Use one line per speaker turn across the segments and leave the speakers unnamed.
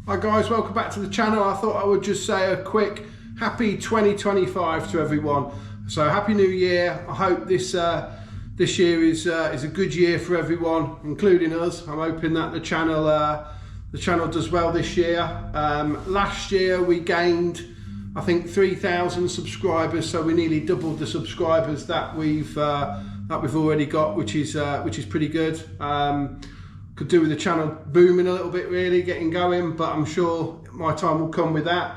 Hi guys, welcome back to the channel. I thought I would just say a quick happy 2025 to everyone. So happy new year. I hope this year is a good year for everyone, including us. I'm hoping that the channel does well this year. Last year we gained, I think, 3,000 subscribers, so we nearly doubled the subscribers that we've already got, which is pretty good. Could do with the channel booming a little bit, really getting going, but I'm sure my time will come with that.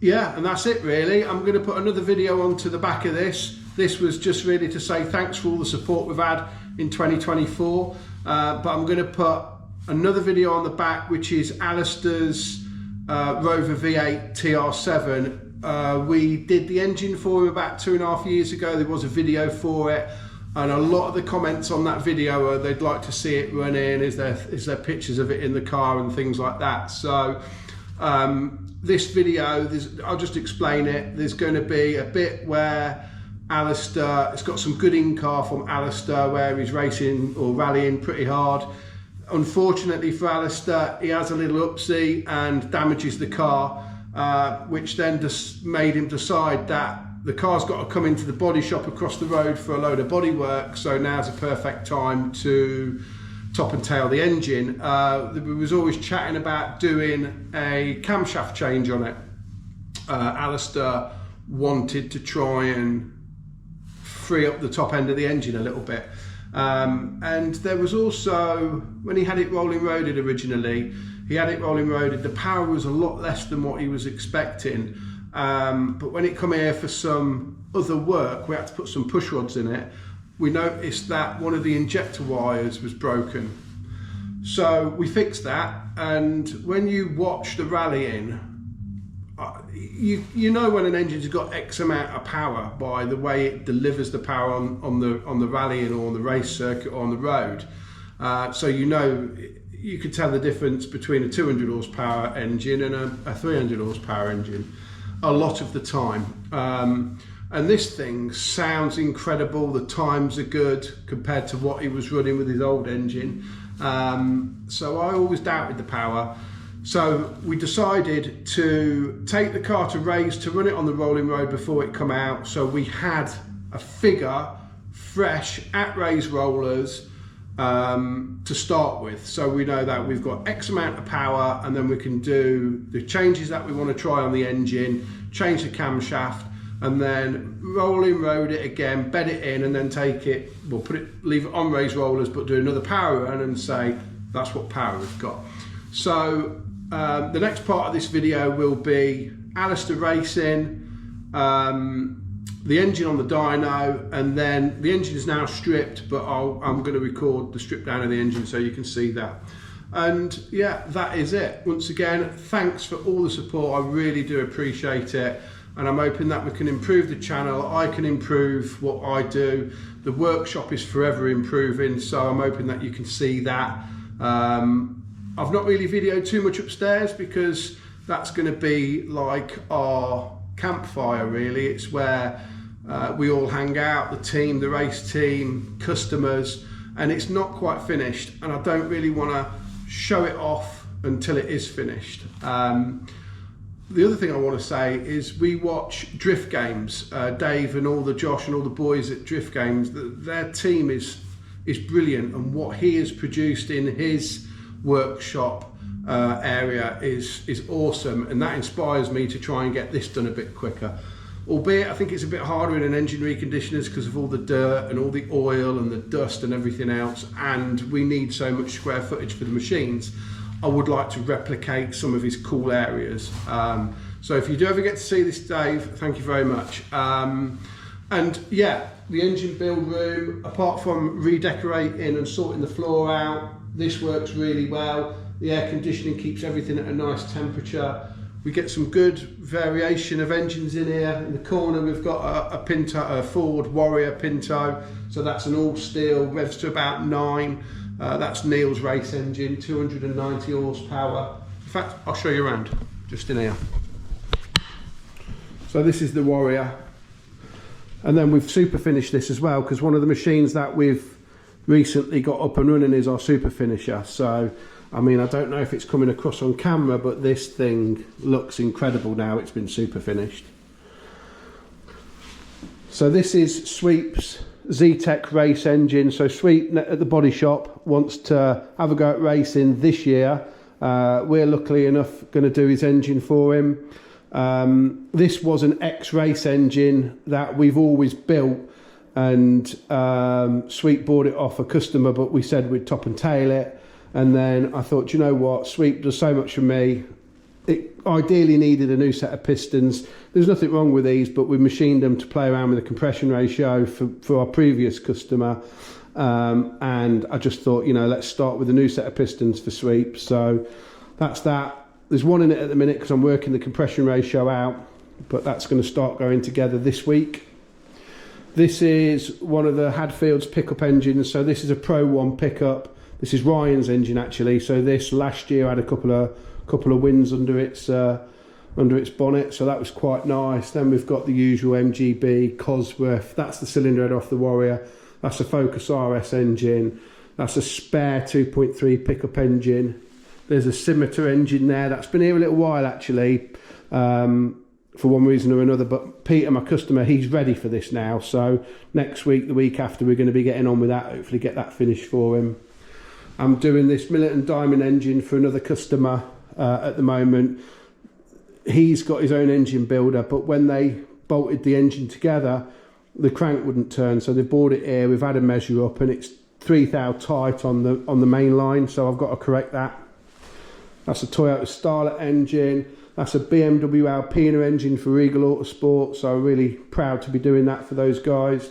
Yeah, and that's it really. I'm going to put another video onto the back of this. This was just really to say thanks for all the support we've had in 2024, but I'm going to put another video on the back, which is Alastair's Rover V8 TR7. We did the engine for him about 2.5 years ago. There was a video for it, and a lot of the comments on that video are they'd like to see it running. Is there pictures of it in the car and things like that? So this video, I'll just explain it. There's going to be a bit where Alastair, it's got some good in-car from Alastair where he's racing or rallying pretty hard. Unfortunately for Alastair, he has a little upsie and damages the car, which then just made him decide that the car's got to come into the body shop across the road for a load of body work. So now's a perfect time to top and tail the engine. We was always chatting about doing a camshaft change on it. Alastair wanted to try and free up the top end of the engine a little bit. And there was also, when he had it rolling roaded originally, the power was a lot less than what he was expecting. But when it come here for some other work, we had to put some push rods in it. We noticed that one of the injector wires was broken. So we fixed that, and when you watch the rallying, you know when an engine's got X amount of power by the way it delivers the power on the rallying or on the race circuit or on the road. So you know, you could tell the difference between a 200 horsepower engine and a 300 horsepower engine a lot of the time. And this thing sounds incredible. The times are good compared to what he was running with his old engine. So I always doubted the power. So we decided to take the car to race, to run it on the rolling road before it come out. So we had a figure fresh at race rollers to start with. So we know that we've got X amount of power, and then we can do the changes that we want to try on the engine, change the camshaft, and then rolling road it again, bed it in, and then take it, we'll leave it on race rollers, but do another power run and say that's what power we've got. So the next part of this video will be Alastair racing, the engine on the dyno, and then the engine is now stripped, but I'm going to record the strip down of the engine so you can see that. And yeah, that is it. Once again, thanks for all the support. I really do appreciate it, and I'm hoping that we can improve the channel. I can improve what I do. The workshop is forever improving, so I'm hoping that you can see that. I've not really videoed too much upstairs because that's going to be like our campfire really. It's where we all hang out, the team, the race team, customers, and it's not quite finished, and I don't really want to show it off until it is finished. The other thing I want to say is we watch drift games. Dave and Josh and all the boys at drift games, their team is brilliant, and what he has produced in his workshop area is awesome, and that inspires me to try and get this done a bit quicker. Albeit I think it's a bit harder in an engine reconditioners because of all the dirt and all the oil and the dust and everything else, and we need so much square footage for the machines. I would like to replicate some of his cool areas. So if you do ever get to see this, Dave, thank you very much. And yeah, the engine build room, apart from redecorating and sorting the floor out, this works really well. The air conditioning keeps everything at a nice temperature. We get some good variation of engines in here. In the corner we've got a Pinto, a Ford Warrior Pinto, so that's an all steel, revs to about 9. That's Neil's race engine, 290 horsepower. In fact, I'll show you around, just in here. So this is the Warrior. And then we've super finished this as well, because one of the machines that we've recently got up and running is our super finisher. So I mean, I don't know if it's coming across on camera, but this thing looks incredible now. It's been super finished. So this is Sweep's Z-Tech race engine. So Sweep at the body shop wants to have a go at racing this year. We're luckily enough going to do his engine for him. This was an ex-race engine that we've always built, and Sweep bought it off a customer, but we said we'd top and tail it. And then I thought, you know what, Sweep does so much for me. It ideally needed a new set of pistons. There's nothing wrong with these, but we machined them to play around with the compression ratio for our previous customer. And I just thought, you know, let's start with a new set of pistons for Sweep. So that's that. There's one in it at the minute because I'm working the compression ratio out, but that's going to start going together this week. This is one of the Hadfield's pickup engines. So this is a Pro 1 pickup. This is Ryan's engine actually. So this last year had a couple of wins under its bonnet, so that was quite nice. Then we've got the usual MGB Cosworth. That's the cylinder head off the Warrior. That's a Focus RS engine. That's a spare 2.3 pickup engine. There's a Scimitar engine there. That's been here a little while actually, for one reason or another. But Peter, my customer, he's ready for this now. So next week, the week after, we're going to be getting on with that. Hopefully get that finished for him. I'm doing this Millet and Diamond engine for another customer at the moment. He's got his own engine builder, but when they bolted the engine together, the crank wouldn't turn, so they brought it here. We've had a measure up, and it's 3 thou tight on the main line, so I've got to correct that. That's a Toyota Starlet engine. That's a BMW Alpina engine for Regal Autosport, so I'm really proud to be doing that for those guys.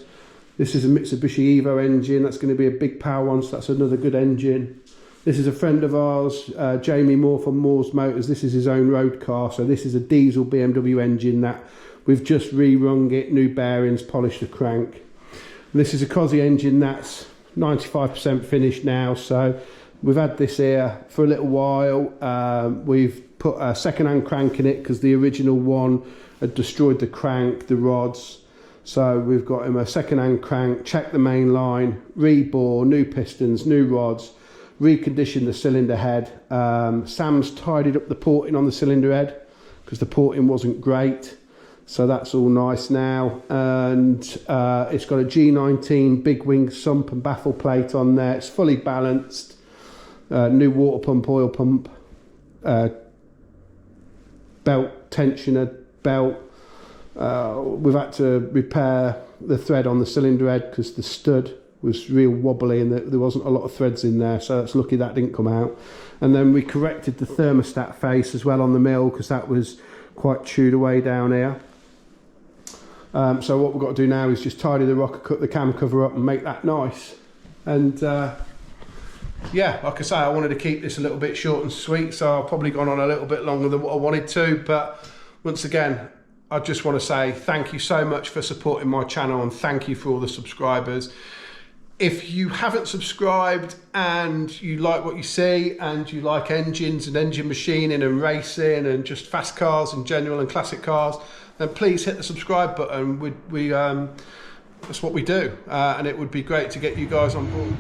This is a Mitsubishi Evo engine. That's going to be a big power one, so that's another good engine. This is a friend of ours, Jamie Moore from Moore's Motors. This is his own road car. So this is a diesel BMW engine that we've just re-rung it, new bearings, polished the crank. This is a Cosy engine that's 95% finished now. So we've had this here for a little while. We've put a second-hand crank in it because the original one had destroyed the crank, the rods. So we've got him a second-hand crank, checked the main line, re-bore, new pistons, new rods, reconditioned the cylinder head. Sam's tidied up the porting on the cylinder head because the porting wasn't great. So that's all nice now. And it's got a G19 big wing sump and baffle plate on there. It's fully balanced. New water pump, oil pump, belt tensioner, belt. We've had to repair the thread on the cylinder head because the stud was real wobbly and there wasn't a lot of threads in there, so it's lucky that didn't come out. And then we corrected the thermostat face as well on the mill because that was quite chewed away down here. So what we've got to do now is just tidy the rocker, cut the cam cover up and make that nice. And yeah, like I say, I wanted to keep this a little bit short and sweet, so I've probably gone on a little bit longer than what I wanted to, but once again, I just want to say thank you so much for supporting my channel, and thank you for all the subscribers. If you haven't subscribed and you like what you see and you like engines and engine machining and racing and just fast cars in general and classic cars, then please hit the subscribe button. That's what we do, and it would be great to get you guys on board.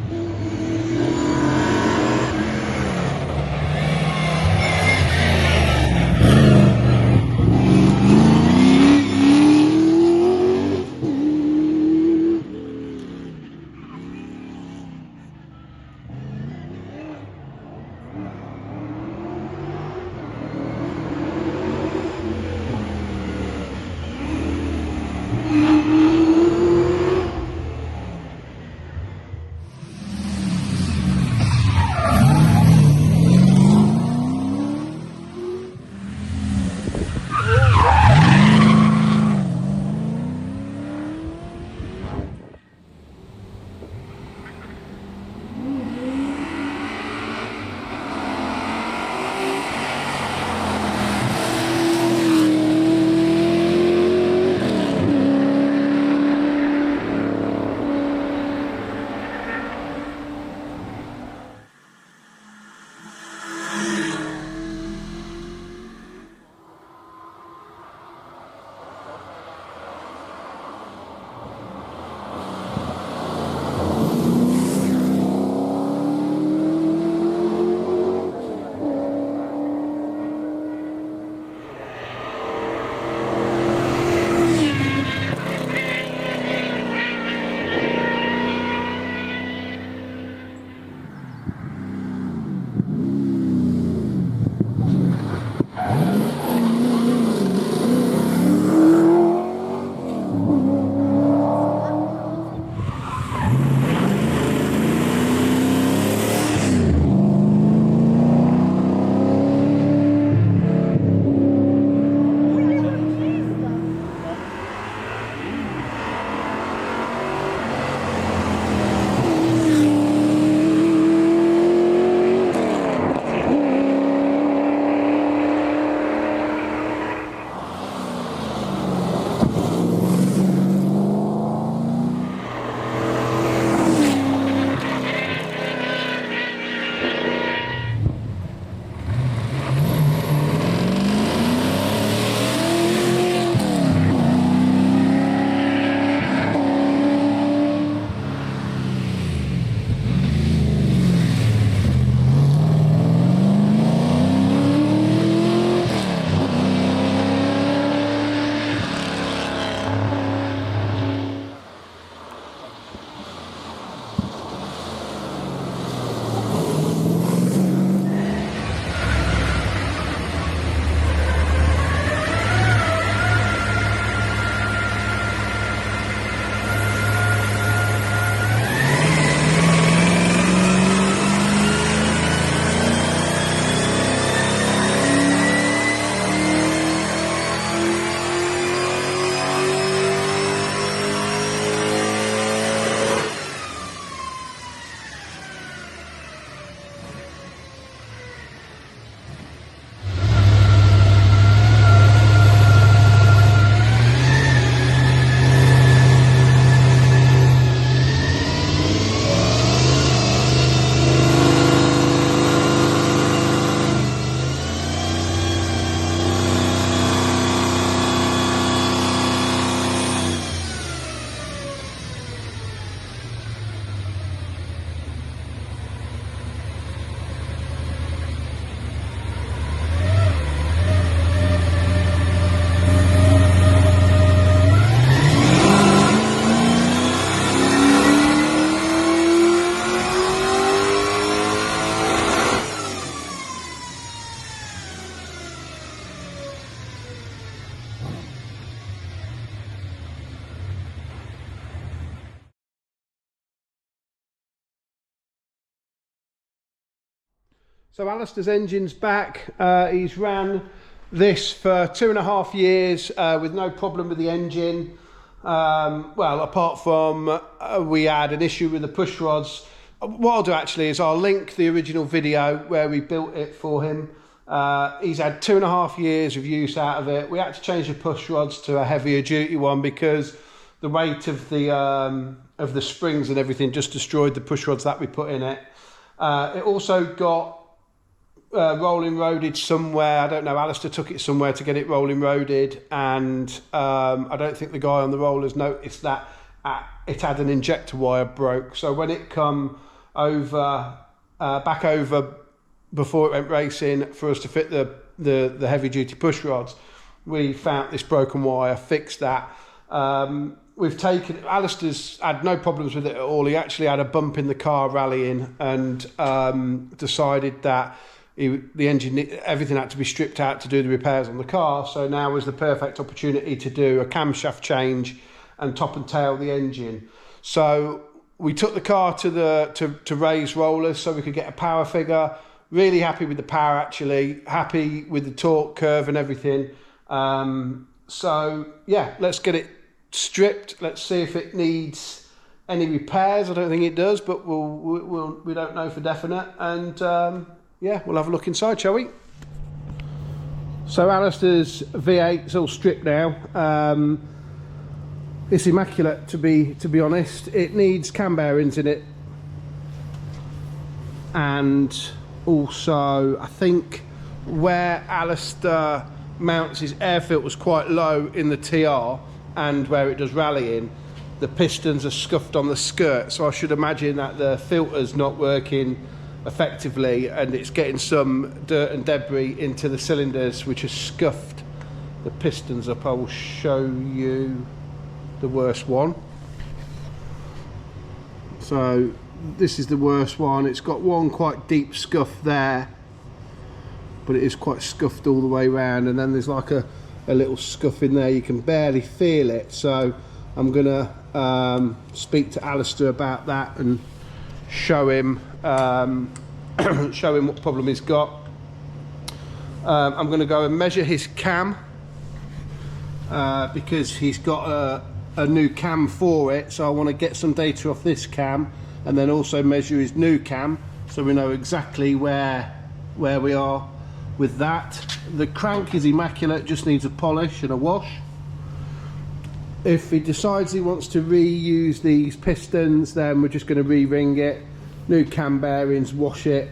So Alastair's engine's back. He's ran this for 2.5 years with no problem with the engine. Well, apart from we had an issue with the push rods. What I'll do actually is I'll link the original video where we built it for him. He's had 2.5 years of use out of it. We had to change the push rods to a heavier duty one because the weight of the springs and everything just destroyed the push rods that we put in it. It also got rolling roaded somewhere. I don't know, Alastair took it somewhere to get it rolling roaded, and I don't think the guy on the rollers noticed that it had an injector wire broke. So when it come over back over before it went racing for us to fit the heavy duty push rods, we found this broken wire, fixed that. We've taken, Alastair's had no problems with it at all. He actually had a bump in the car rallying and decided that the engine, everything had to be stripped out to do the repairs on the car. So now was the perfect opportunity to do a camshaft change and top and tail the engine. So we took the car to raise rollers so we could get a power figure. Really happy with the power, actually. Happy with the torque curve and everything. So yeah, let's get it stripped. Let's see if it needs any repairs. I don't think it does, but we don't know for definite. And yeah, we'll have a look inside, shall we? So Alastair's V8 is all stripped now. It's immaculate, to be honest. It needs cam bearings in it, and also I think where Alastair mounts his air filters quite low in the TR and where it does rallying, the pistons are scuffed on the skirt. So I should imagine that the filter's not working effectively and it's getting some dirt and debris into the cylinders, which has scuffed the pistons up. I will show you the worst one. So this is the worst one. It's got one quite deep scuff there, but it is quite scuffed all the way around, and then there's like a little scuff in there. You can barely feel it. So I'm gonna speak to Alastair about that and show him show him what problem he's got. I'm gonna go and measure his cam because he's got a new cam for it, so I want to get some data off this cam and then also measure his new cam so we know exactly where we are with that. The crank is immaculate, just needs a polish and a wash. If he decides he wants to reuse these pistons, then we're just going to re-ring it, new cam bearings, wash it,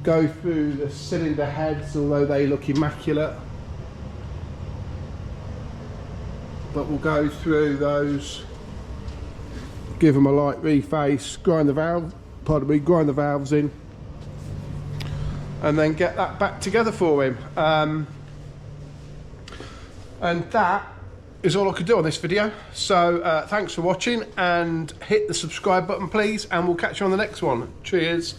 go through the cylinder heads, although they look immaculate, but we'll go through those, give them a light reface, grind the valves in, and then get that back together for him. And that is all I could do on this video. So thanks for watching, and hit the subscribe button please, and we'll catch you on the next one. Cheers.